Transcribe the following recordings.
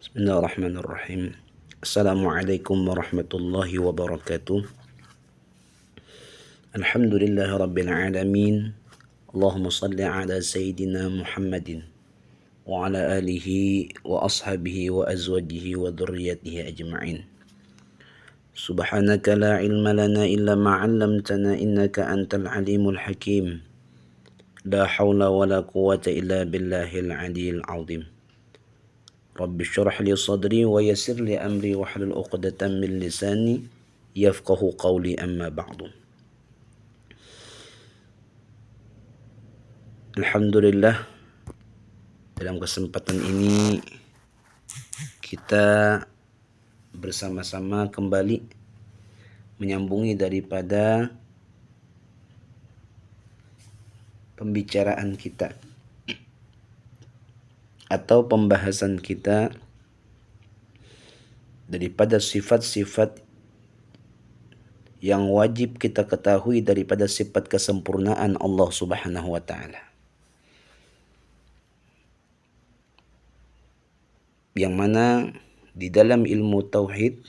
Bismillahirrahmanirrahim. Assalamualaikum warahmatullahi wabarakatuh. Alhamdulillahi rabbil alamin. Allahumma salli ala sayyidina Muhammadin wa ala alihi wa ashabihi wa azwajihi wa dhurriyyatihi ajma'in. Subhanaka la ilma lana illa ma 'allamtana innaka antal alimul hakim. La haula wa la quwwata illa billahil aliyyil 'azim. Rabbi syrah li sadri wa yassir li amri wahlul 'uqdatam min lisani yafqahu qawli amma ba'du. Alhamdulillah, dalam kesempatan ini kita bersama-sama kembali menyambungi daripada pembicaraan kita atau pembahasan kita daripada sifat-sifat yang wajib kita ketahui daripada sifat kesempurnaan Allah Subhanahu wa taala. Yang mana di dalam ilmu tauhid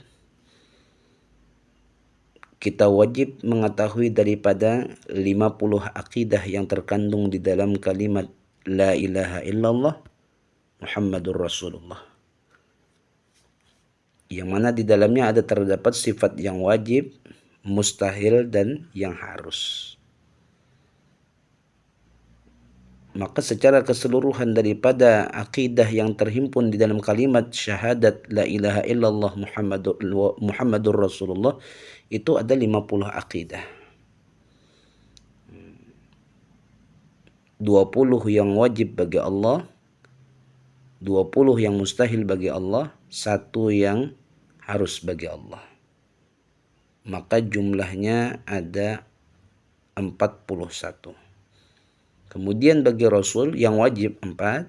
kita wajib mengetahui daripada 50 akidah yang terkandung di dalam kalimat la ilaha illallah Muhammadur Rasulullah, yang mana di dalamnya ada terdapat sifat yang wajib, mustahil, dan yang harus. Maka secara keseluruhan daripada akidah yang terhimpun di dalam kalimat syahadat la ilaha illallah Muhammadur Rasulullah itu ada 50 akidah. 20 yang wajib bagi Allah, 20 yang mustahil bagi Allah, 1 yang harus bagi Allah. Maka jumlahnya ada 41. Kemudian bagi Rasul yang wajib 4,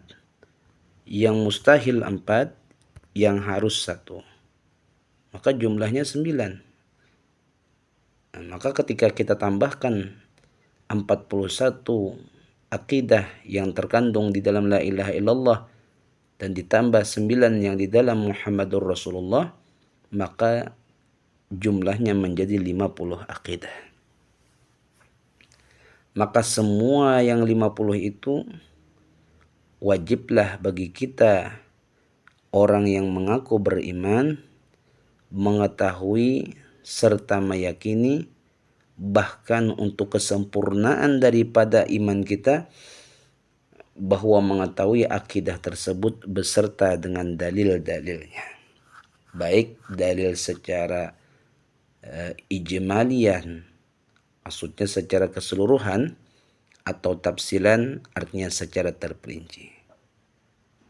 yang mustahil 4, yang harus 1. Maka jumlahnya 9. Nah, maka ketika kita tambahkan 41 akidah yang terkandung di dalam la ilaha illallah dan ditambah 9 yang di dalam Muhammadur Rasulullah, maka jumlahnya menjadi 50 akidah. Maka semua yang 50 itu wajiblah bagi kita orang yang mengaku beriman mengetahui serta meyakini, bahkan untuk kesempurnaan daripada iman kita, bahwa mengetahui akidah tersebut beserta dengan dalil-dalilnya. Baik dalil secara ijmalian, maksudnya secara keseluruhan, atau tafsilan, artinya secara terperinci.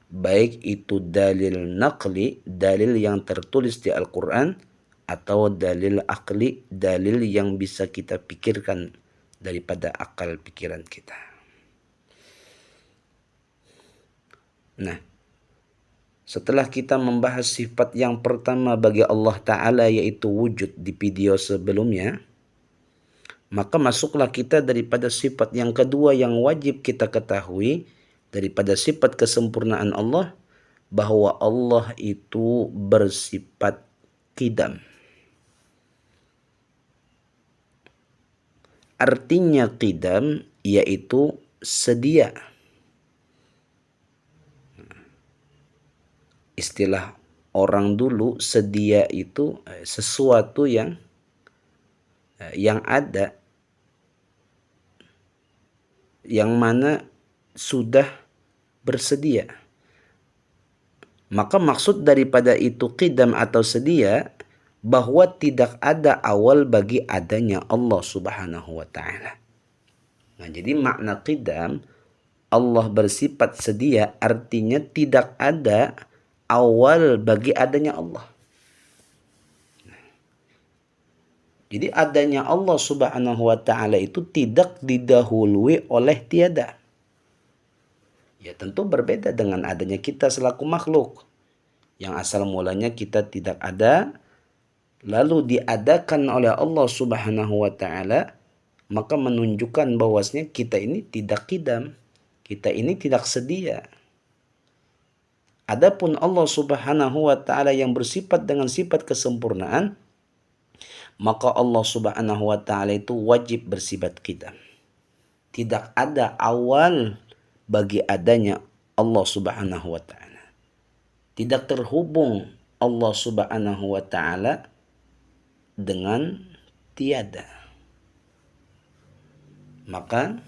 Baik itu dalil naqli, dalil yang tertulis di Al-Quran, atau dalil akli, dalil yang bisa kita pikirkan daripada akal pikiran kita. Nah, setelah kita membahas sifat yang pertama bagi Allah Ta'ala, yaitu wujud di video sebelumnya, maka masuklah kita daripada sifat yang kedua yang wajib kita ketahui daripada sifat kesempurnaan Allah, bahwa Allah itu bersifat qidam. Artinya qidam yaitu sedia. Istilah orang dulu, sedia itu sesuatu yang ada, yang mana sudah bersedia. Maka maksud daripada itu qidam atau sedia, bahwa tidak ada awal bagi adanya Allah Subhanahu wa taala. Nah, jadi makna qidam, Allah bersifat sedia, artinya tidak ada awal bagi adanya Allah. Jadi adanya Allah Subhanahu wa taala itu tidak didahului oleh tiada. Ya tentu berbeda dengan adanya kita selaku makhluk, yang asal mulanya kita tidak ada, lalu diadakan oleh Allah Subhanahu wa taala, maka menunjukkan bahwasanya kita ini tidak qidam, kita ini tidak sedia. Adapun Allah Subhanahu wa taala yang bersifat dengan sifat kesempurnaan, maka Allah Subhanahu wa taala itu wajib bersifat qidam. Tidak ada awal bagi adanya Allah Subhanahu wa taala. Tidak terhubung Allah Subhanahu wa taala dengan tiada. Maka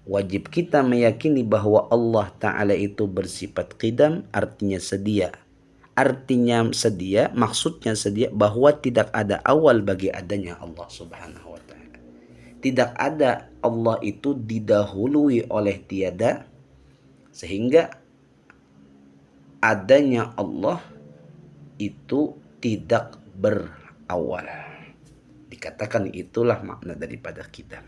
wajib kita meyakini bahwa Allah Ta'ala itu bersifat qidam, artinya sedia. Artinya sedia, maksudnya sedia bahwa tidak ada awal bagi adanya Allah Subhanahu wa Ta'ala. Tidak ada Allah itu didahului oleh tiada, sehingga adanya Allah itu tidak berawal. Dikatakan itulah makna daripada qidam.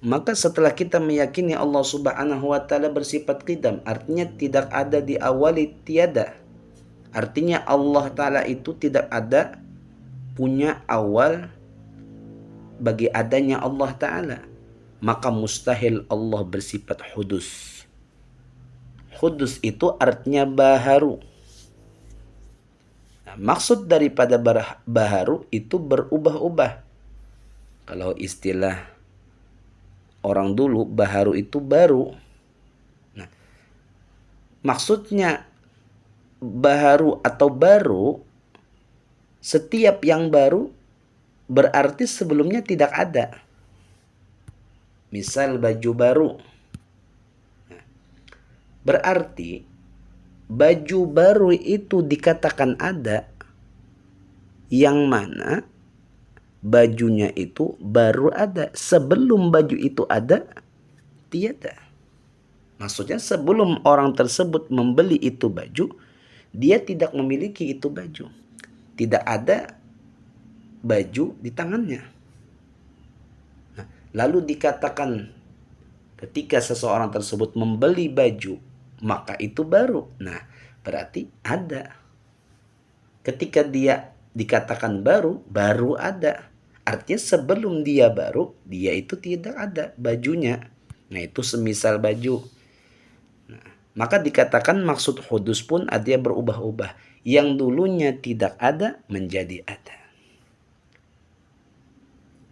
Maka setelah kita meyakini Allah Subhanahu wa taala bersifat qidam, artinya tidak ada diawali tiada. Artinya Allah taala itu tidak ada punya awal bagi adanya Allah taala. Maka mustahil Allah bersifat hudus. Hudus itu artinya baharu. Nah, maksud daripada baharu itu berubah-ubah. Kalau istilah orang dulu, baharu itu baru. Nah, maksudnya baharu atau baru, setiap yang baru berarti sebelumnya tidak ada. Misal baju baru. Nah, berarti baju baru itu dikatakan ada, yang mana bajunya itu baru ada. Sebelum baju itu ada, tiada. Maksudnya sebelum orang tersebut membeli itu baju, dia tidak memiliki itu baju. Tidak ada baju di tangannya. Nah, lalu dikatakan ketika seseorang tersebut membeli baju, maka itu baru. Nah, berarti ada. Ketika dia dikatakan baru, baru ada. Artinya sebelum dia baru, dia itu tidak ada bajunya. Nah, itu semisal baju. Nah, maka dikatakan maksud hudus pun dia berubah-ubah. Yang dulunya tidak ada menjadi ada.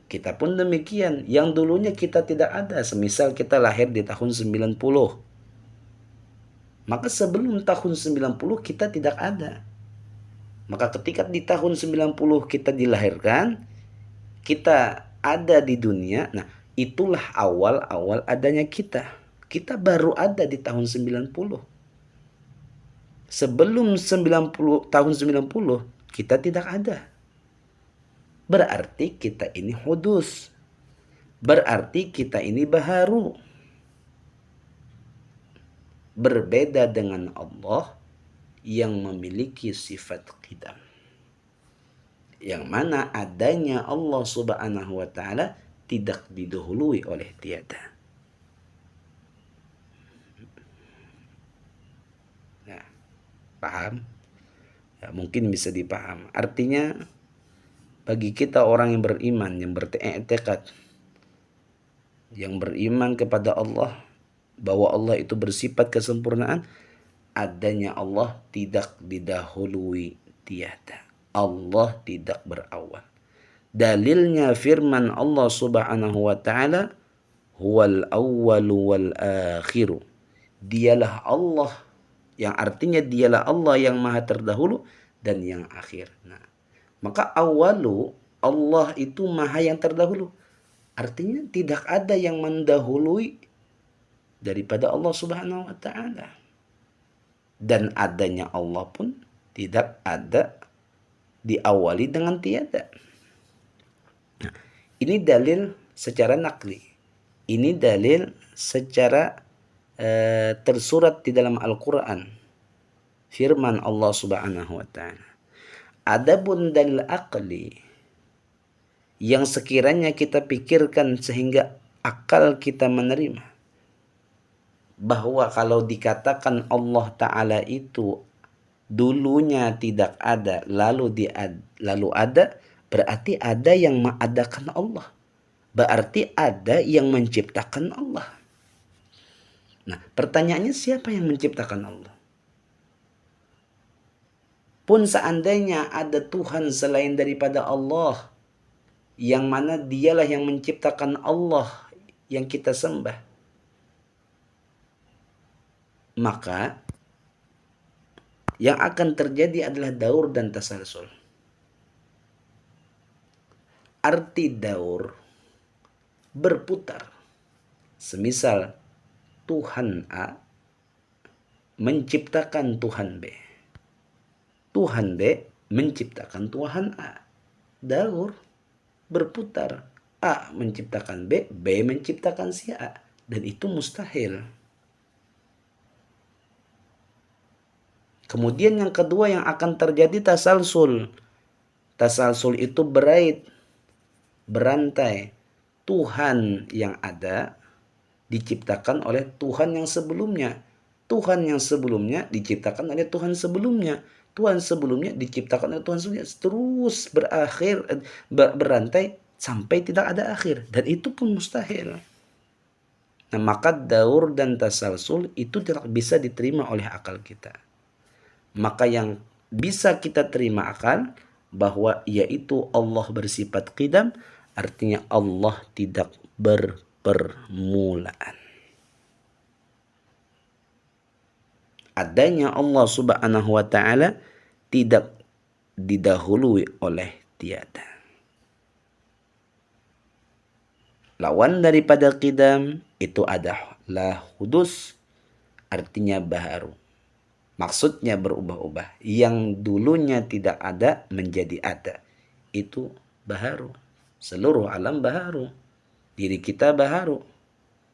Kita pun demikian. Yang dulunya kita tidak ada. Semisal kita lahir di tahun 90. Maka sebelum tahun 90 kita tidak ada. Maka ketika di tahun 90 kita dilahirkan, kita ada di dunia, nah itulah awal-awal adanya kita. Kita baru ada di tahun 90. Sebelum tahun 90, kita tidak ada. Berarti kita ini hudus. Berarti kita ini baharu. Berbeda dengan Allah yang memiliki sifat qidam. Yang mana adanya Allah Subhanahu wa taala tidak didahului oleh tiada. Nah, paham? Ya, mungkin bisa dipaham. Artinya bagi kita orang yang beriman, yang bertekad, yang beriman kepada Allah, bahwa Allah itu bersifat kesempurnaan, adanya Allah tidak didahului tiada. Allah tidak berawal. Dalilnya firman Allah Subhanahu wa taala, huwal awwalu wal akhiru. Dialah Allah, yang artinya dialah Allah yang maha terdahulu dan yang akhir. Nah, maka awalu, Allah itu maha yang terdahulu. Artinya tidak ada yang mendahului daripada Allah Subhanahu wa taala. Dan adanya Allah pun tidak ada diawali dengan tiada. Nah, ini dalil secara nakli. Ini dalil secara tersurat di dalam Al-Quran. Firman Allah Subhanahu wa ta'ala. Adapun dalil akli yang sekiranya kita pikirkan sehingga akal kita menerima, bahwa kalau dikatakan Allah Ta'ala itu dulunya tidak ada, lalu ada, berarti ada yang mengadakan Allah. Berarti ada yang menciptakan Allah. Nah, pertanyaannya siapa yang menciptakan Allah? Pun seandainya ada Tuhan selain daripada Allah, yang mana dialah yang menciptakan Allah yang kita sembah, maka yang akan terjadi adalah daur dan tasalsul. Arti daur berputar. Semisal Tuhan A menciptakan Tuhan B. Tuhan B menciptakan Tuhan A. Daur berputar. A menciptakan B, B menciptakan si A. Dan itu mustahil. Kemudian yang kedua yang akan terjadi tasalsul. Tasalsul itu berantai. Tuhan yang ada diciptakan oleh Tuhan yang sebelumnya. Tuhan yang sebelumnya diciptakan oleh Tuhan sebelumnya. Tuhan sebelumnya diciptakan oleh Tuhan sebelumnya. Terus berantai sampai tidak ada akhir. Dan itu pun mustahil. Nah, maka daur dan tasalsul itu tidak bisa diterima oleh akal kita. Maka yang bisa kita terima akal bahwa yaitu Allah bersifat qidam, artinya Allah tidak berpermulaan. Adanya Allah Subhanahu wa taala tidak didahului oleh tiada. Lawan daripada qidam itu adalah hudus, artinya baharu. Maksudnya berubah-ubah. Yang dulunya tidak ada menjadi ada. Itu baharu. Seluruh alam baharu. Diri kita baharu.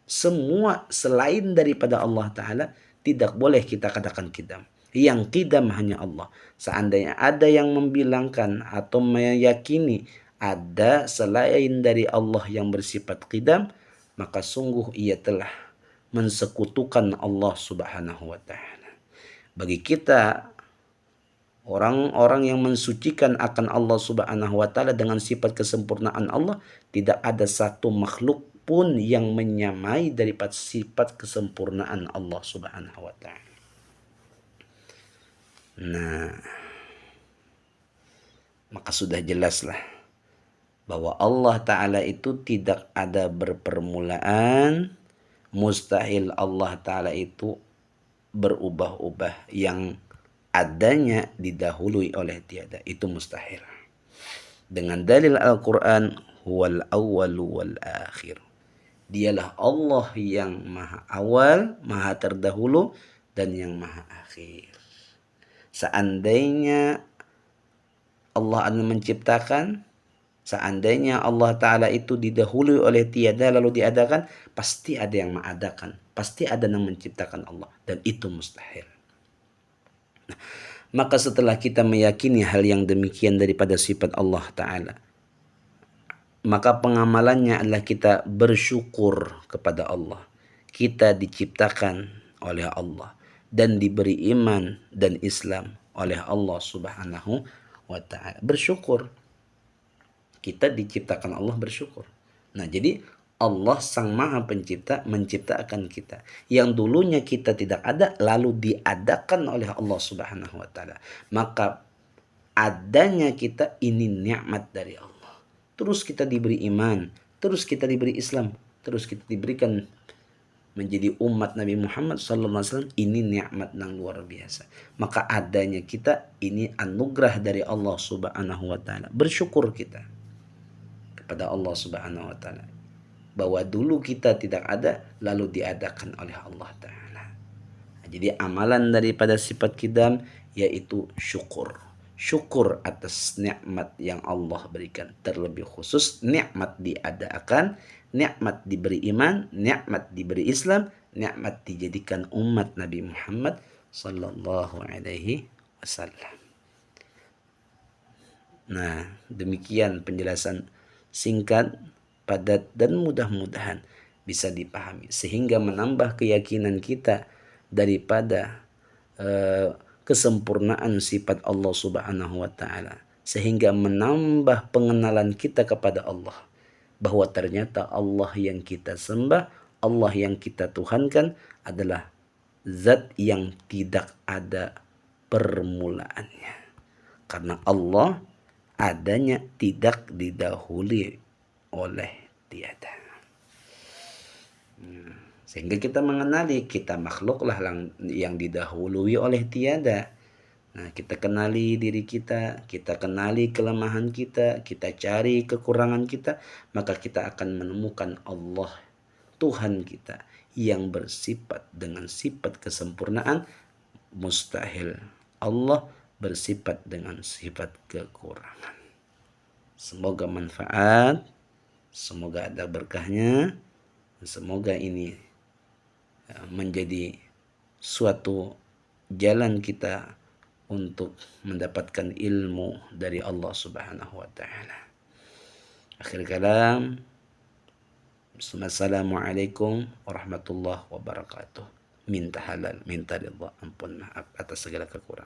Semua selain daripada Allah Ta'ala tidak boleh kita katakan qidam. Yang qidam hanya Allah. Seandainya ada yang membilangkan atau meyakini ada selain dari Allah yang bersifat qidam, maka sungguh ia telah mensekutukan Allah Subhanahu wa Ta'ala. Bagi kita orang-orang yang mensucikan akan Allah Subhanahu wa taala dengan sifat kesempurnaan Allah, tidak ada satu makhluk pun yang menyamai daripada sifat kesempurnaan Allah Subhanahu wa taala. Nah, maka sudah jelaslah bahwa Allah taala itu tidak ada berpermulaan, mustahil Allah taala itu berubah-ubah, yang adanya didahului oleh tiada, itu mustahil. Dengan dalil Al-Quran, huwal awwalu wal akhir. Dialah Allah yang maha awal, maha terdahulu, dan yang maha akhir. Seandainya Allah akan menciptakan, seandainya Allah Ta'ala itu didahului oleh tiada lalu diadakan, pasti ada yang mengadakan. Pasti ada yang menciptakan Allah. Dan itu mustahil. Nah, maka setelah kita meyakini hal yang demikian daripada sifat Allah Ta'ala, maka pengamalannya adalah kita bersyukur kepada Allah. Kita diciptakan oleh Allah dan diberi iman dan Islam oleh Allah Subhanahu wa Ta'ala. Bersyukur. Kita diciptakan Allah bersyukur. Nah, jadi Allah Sang Maha Pencipta menciptakan kita. Yang dulunya kita tidak ada lalu diadakan oleh Allah Subhanahu wa taala. Maka adanya kita ini nikmat dari Allah. Terus kita diberi iman, terus kita diberi Islam, terus kita diberikan menjadi umat Nabi Muhammad SAW. Ini nikmat yang luar biasa. Maka adanya kita ini anugerah dari Allah Subhanahu wa taala. Bersyukur kita kepada Allah Subhanahu wa taala bahwa dulu kita tidak ada lalu diadakan oleh Allah Ta'ala. Jadi amalan daripada sifat qidam yaitu syukur. Syukur atas nikmat yang Allah berikan. Terlebih khusus nikmat diadakan, nikmat diberi iman, nikmat diberi Islam, nikmat dijadikan umat Nabi Muhammad sallallahu alaihi wasallam. Nah, demikian penjelasan singkat, padat, dan mudah-mudahan bisa dipahami sehingga menambah keyakinan kita daripada kesempurnaan sifat Allah Subhanahu wa taala, sehingga menambah pengenalan kita kepada Allah bahwa ternyata Allah yang kita sembah, Allah yang kita tuhankan adalah zat yang tidak ada permulaannya. Karena Allah adanya tidak didahului oleh tiada. Sehingga kita mengenali kita makhluklah yang didahului oleh tiada. Nah, kita kenali diri kita kenali kelemahan kita cari kekurangan kita, maka kita akan menemukan Allah, Tuhan kita, yang bersifat dengan sifat kesempurnaan mustahil. Allah bersifat dengan sifat kekurangan. Semoga manfaat, semoga ada berkahnya, semoga ini menjadi suatu jalan kita untuk mendapatkan ilmu dari Allah Subhanahu wa taala. Akhir kalam, Assalamualaikum warahmatullahi wabarakatuh. Minta halal, minta ridha, ampun maaf atas segala kekurangan.